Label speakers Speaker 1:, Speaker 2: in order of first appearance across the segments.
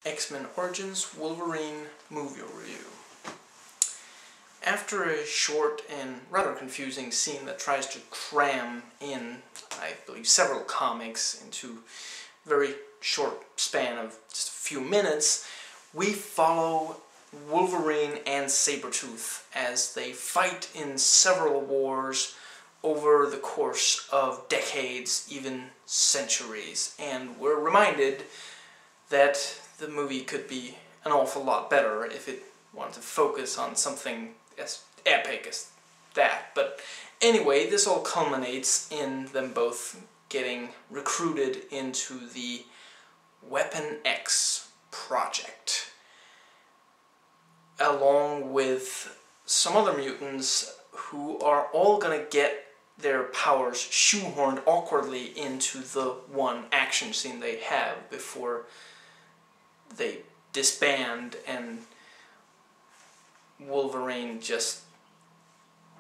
Speaker 1: X-Men Origins Wolverine movie review. After a short and rather confusing scene that tries to cram in, I believe, several comics into a very short span of just a few minutes, we follow Wolverine and Sabretooth as they fight in several wars over the course of decades, even centuries, and we're reminded that the movie could be an awful lot better if it wanted to focus on something as epic as that. But anyway, this all culminates in them both getting recruited into the Weapon X project, along with some other mutants who are all gonna get their powers shoehorned awkwardly into the one action scene they have before they disband and Wolverine just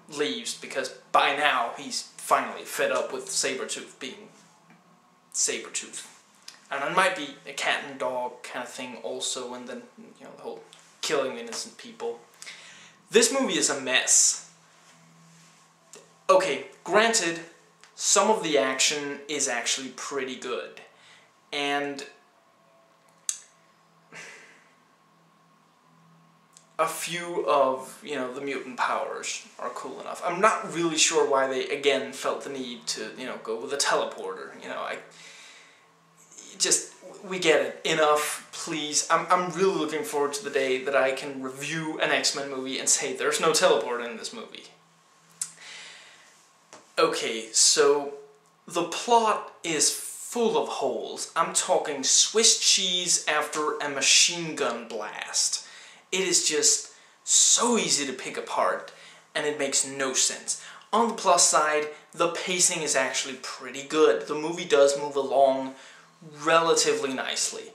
Speaker 1: leaves, because by now he's finally fed up with Sabretooth being Sabretooth. And it might be a cat and dog kind of thing also, and then, you know, the whole killing innocent people. This movie is a mess. Okay, granted, some of the action is actually pretty good, and a few of, you know, the mutant powers are cool enough. I'm not really sure why they, again, felt the need to, you know, go with a teleporter. You know, we get it. Enough, please. I'm really looking forward to the day that I can review an X-Men movie and say there's no teleporter in this movie. Okay, so the plot is full of holes. I'm talking Swiss cheese after a machine gun blast. It is just so easy to pick apart, and it makes no sense. On the plus side, the pacing is actually pretty good. The movie does move along relatively nicely.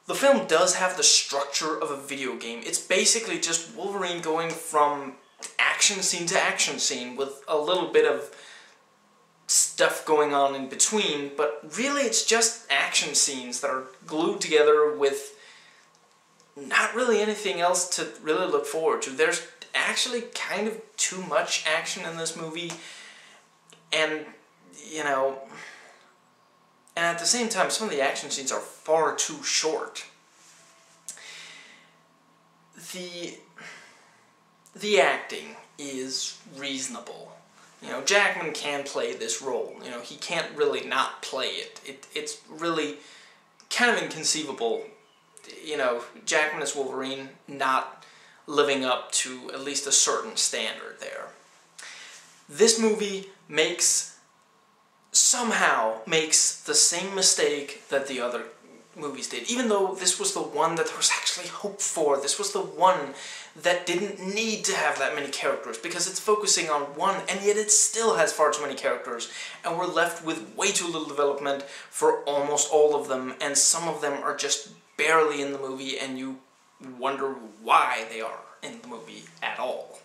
Speaker 1: The film does have the structure of a video game. It's basically just Wolverine going from action scene to action scene with a little bit of stuff going on in between, but really it's just action scenes that are glued together with not really anything else to really look forward to. There's actually kind of too much action in this movie, and, you know, and at the same time, some of the action scenes are far too short. The acting is reasonable. You know, Jackman can play this role. You know, he can't really not play it. It's really kind of inconceivable, you know, Jackman as Wolverine not living up to at least a certain standard there. This movie somehow makes the same mistake that the other movies did, even though this was the one that there was actually hope for. This was the one that didn't need to have that many characters, because it's focusing on one, and yet it still has far too many characters, and we're left with way too little development for almost all of them, and some of them are just barely in the movie, and you wonder why they are in the movie at all.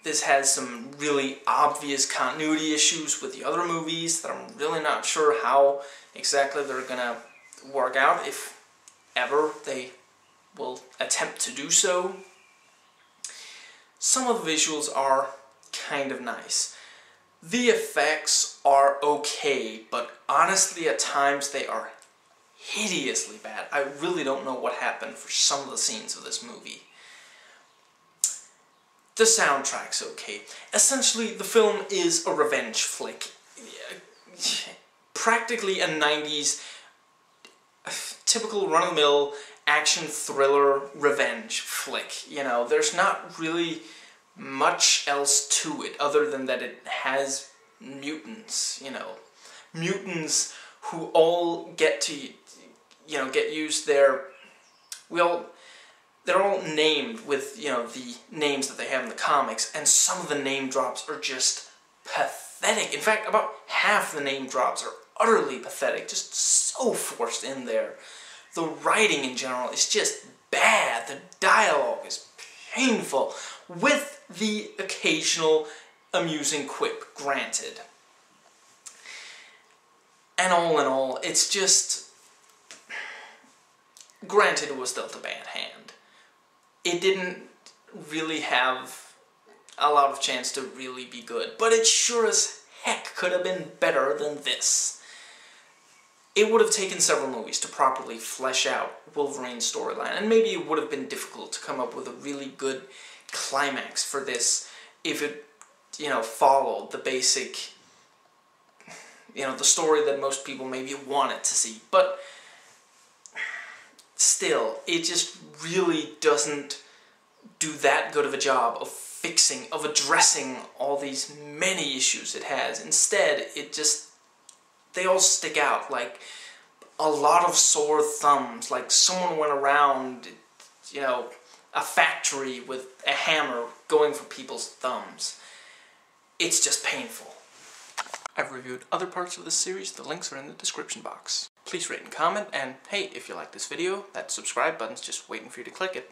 Speaker 1: This has some really obvious continuity issues with the other movies that I'm really not sure how exactly they're gonna work out, if ever they will attempt to do so. Some of the visuals are kind of nice. The effects are okay, but honestly at times they are hideously bad. I really don't know what happened for some of the scenes of this movie. The soundtrack's okay. Essentially, the film is a revenge flick. Practically a 90s typical run-of-the-mill action thriller revenge flick. You know, there's not really much else to it other than that it has mutants, you know. Mutants who all get to, you know, get used their... They're all named with, you know, the names that they have in the comics, and some of the name drops are just pathetic. In fact, about half the name drops are utterly pathetic, just so forced in there. The writing in general is just bad. The dialogue is painful, with the occasional amusing quip, granted. And all in all, it's just... Granted, it was dealt a bad hand. It didn't really have a lot of chance to really be good, but it sure as heck could have been better than this. It would have taken several movies to properly flesh out Wolverine's storyline, and maybe it would have been difficult to come up with a really good climax for this if it, followed the basic, the story that most people maybe wanted to see. But still, it just really doesn't do that good of a job of addressing all these many issues it has. Instead, they all stick out like a lot of sore thumbs, like someone went around, a factory with a hammer going for people's thumbs. It's just painful. I've reviewed other parts of this series, the links are in the description box. Please rate and comment, and hey, if you like this video, that subscribe button's just waiting for you to click it.